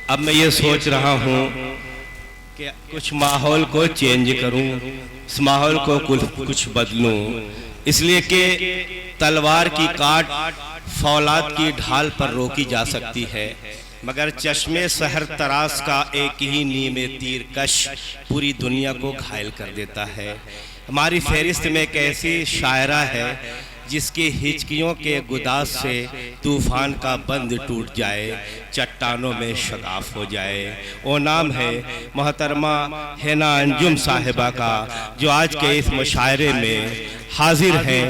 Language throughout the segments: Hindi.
अब मैं ये सोच रहा हूँ कि कुछ माहौल को चेंज करूँ, इस माहौल को कुछ बदलूँ, इसलिए कि तलवार की काट फौलाद की ढाल पर रोकी जा सकती है, मगर चश्मे सहर तरास का एक ही नीम तीर कश पूरी दुनिया को घायल कर देता है। हमारी फहरिस्त में एक ऐसी शायरा है जिसकी हिचकियों के गुदास से तूफान का बंद टूट जाए, चट्टानों में शगाफ हो जाए। वो नाम है मोहतरमा हिना अंजुम साहिबा का, जो आज के इस मुशायरे में हाजिर हैं।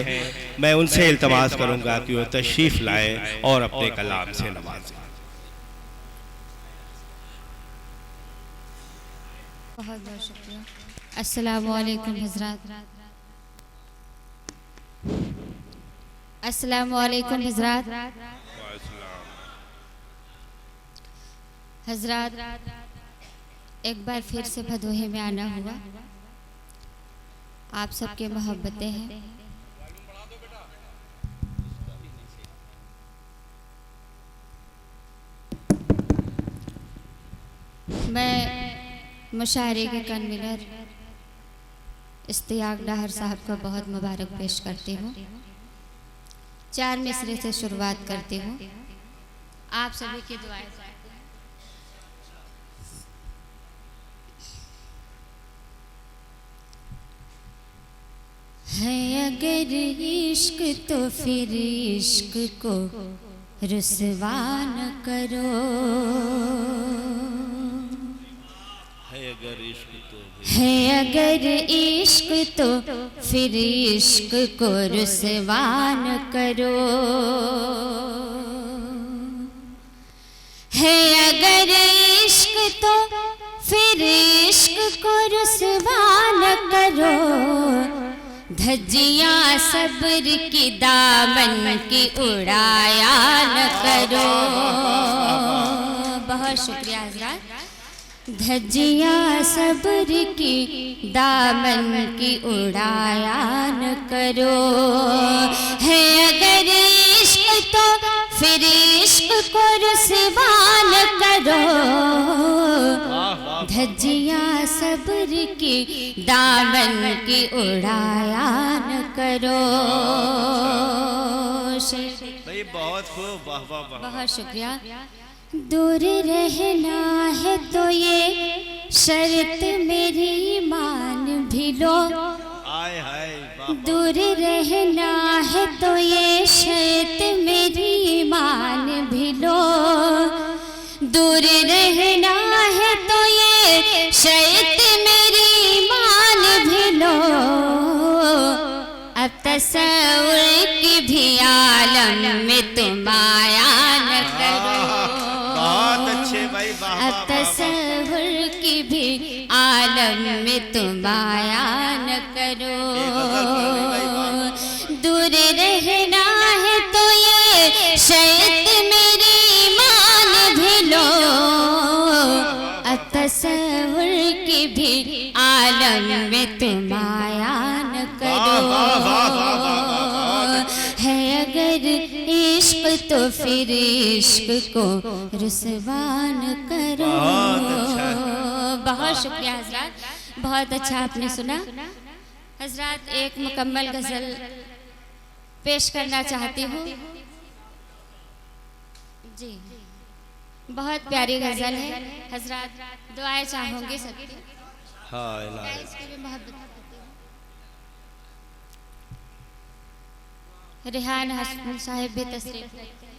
मैं उनसे इल्तमास करूंगा कि वो तशरीफ़ लाएं और अपने कलाम से नवाजें। बहुत बहुत शुक्रिया। अस्सलामु अलैकुम हज़रात। अस्सलामु अलैकुम हज़रात। हज़रात एक बार फिर से भदोही में आना हुआ। आप सबके मोहब्बतें हैं। मैं मुशायरे के कन्वीनर इश्तियाक डाहर साहब को बहुत मुबारक पेश करती हूँ। 4 मिसरे से शुरुआत करती हूँ। आप सभी की दुआएं है। अगर इश्क तो फिर इश्क को रुसवा न करो, है अगर इश्क तो फिर इश्क को रुसवा न करो, है अगर इश्क तो फिर इश्क को रुसवा न करो, धज्जियाँ सब्र की दामन की उड़ाया न करो। बहुत शुक्रिया हज़रात। धज्जियाँ सब्र की दामन की उड़ाया न करो, है अगर इश्क तो फिर इश्क को रुसवा न करो, धज्जियाँ सब्र की दामन की उड़ाया न करो। बहुत खूब, बहुत शुक्रिया। दूर रहना है तो ये शर्त मेरी मान भी लो, दूर रहना है तो ये शर्त मेरी मान भी लो, दूर रहना है तो ये शर्त मेरी मान भी लो, अब तस्वुर की भी आलम में तुम आया न करो, अब तस्वुर की भी आलम में तुम आया न करो, दूर रहना है तो ये शर्त मेरी मान भी लो, अब तस्वुर की भी आलम में तुम आया न करो, है अगर इश्क तो फिर इश्क को रुसवा न करो। बहुत शुक्रिया हज़रात, बहुत अच्छा आपने सुना। हज़रात एक मुकम्मल गज़ल पेश करना चाहती हूँ जी, बहुत प्यारी गज़ल है। हज़रात दुआएं चाहूँगी सबकी। हाँ, इसकी भी मोहब्बत करती हूँ। रेहान हसन साहिब भी तशरीफ रखते हैं।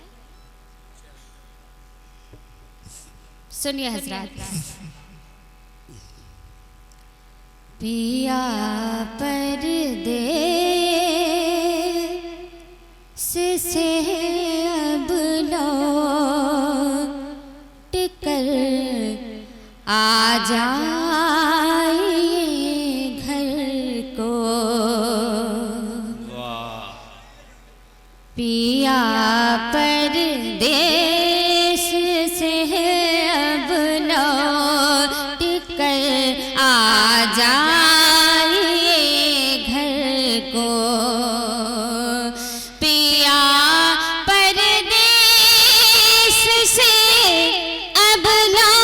सुनिए हज़रात। पिया परदेस से अब लौट कर आ जाइए घर को, पिया परदेस से अब लौट कर आ जाइए घर को, पिया परदेस से अब लौट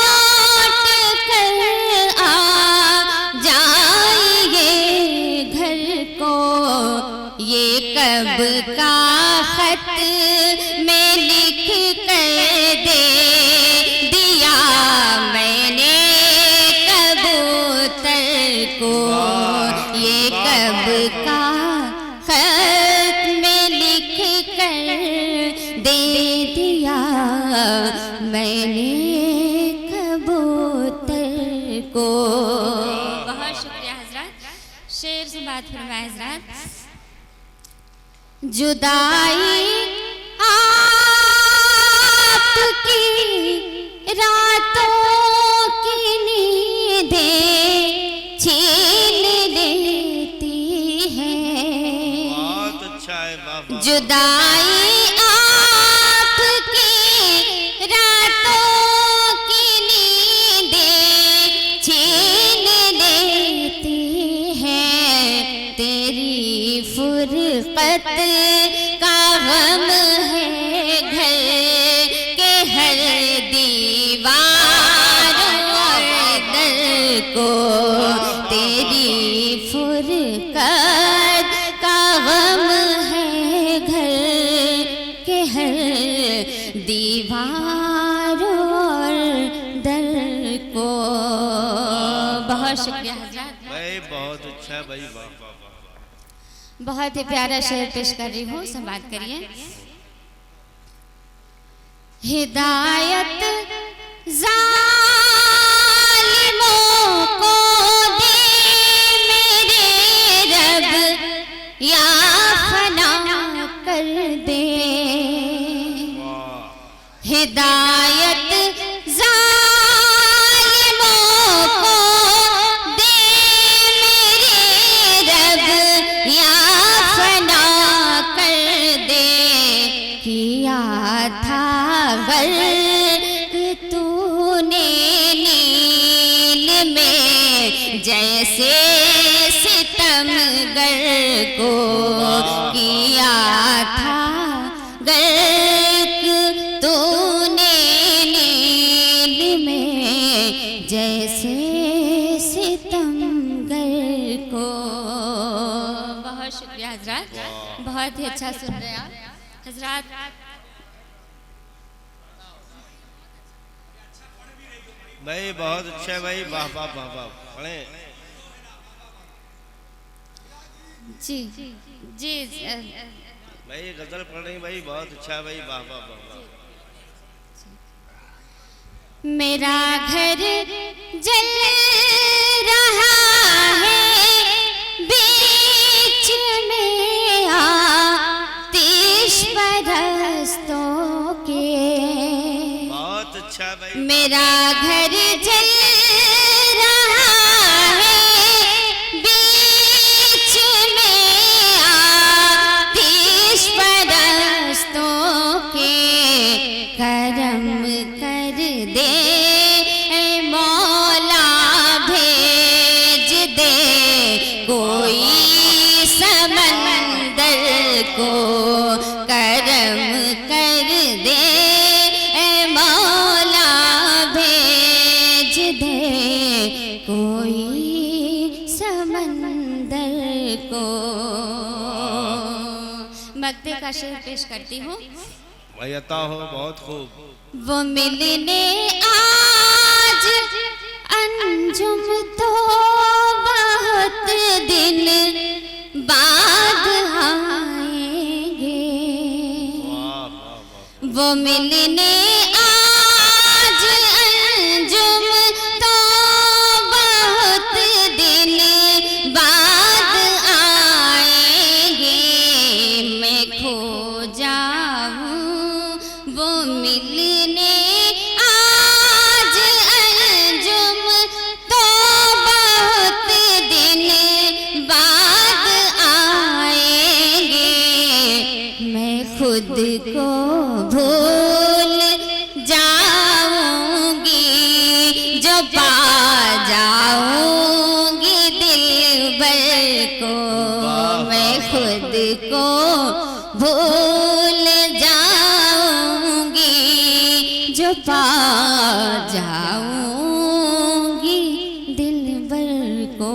मैंने कबूतर को। बहुत शुक्रिया हजरत, शेर से बात फरमाए हजरत। जुदाई आपकी रातों की नींदें छीन लेती है। बहुत अच्छा है बाबा। जुदाई आपकी रातों की नींदें छीन लेती है। तेरी फुरकत का गम है घर के हर दीवार और दर को। तेरी फुरकत का गम है घर के हर दीवार और दर को। बहुत शुक्रिया हजरत भाई, बहुत अच्छा है भाई, वाह वाह वाह। बहुत ही प्यारा शेर पेश कर रही हूँ, संवाद करिए। हिदायत जालिमों को दे मेरे रब, या फना कर दे। हिदायत जालिमों को दे मेरे रब, या फना कर दे। किया था गर्क तूने नील में जैसे सितमगर को। किया था गर्क तूने नील में जैसे सितमगर को। बहुत शुक्रिया हजरत, बहुत ही अच्छा सुन रहे हैं आप हजरत। भाई बहुत अच्छा है भाई, वाह वाह वाह वाह। पढ़े जी जी भाई, गजल पढ़ रही भाई, बहुत अच्छा है भाई, वाह वाह वाह वाह। मेरा घर जल रहा है बीच में आतिश परस्तों के। बहुत अच्छा है भाई। मेरा घर जल रहा है बीच में आतिश परस्तों के। करम कर दे ऐ मौला, भेज दे कोई समंदर को। करम कर दे ऐ मौला, भेज दे कोई समंदर को। मक्ते का शेर पेश करती हूँ। भाई अता हो, बहुत खूब। वो मिलने आज अंजुम तो बहुत दिन बाद आएंगे। वाह वाह वाह। वो मिलने आज अंजुम तो बहुत दिन बाद आएंगे। मैं खो जाऊं वो मिलने आज अंजुम तो बहुत दिन बाद आएंगे। मैं खुद को भूल जाऊंगी जो पा जाऊंगी दिलबर को। मैं खुद को भूल जाऊंगी जो पा जाऊंगी दिलबर को।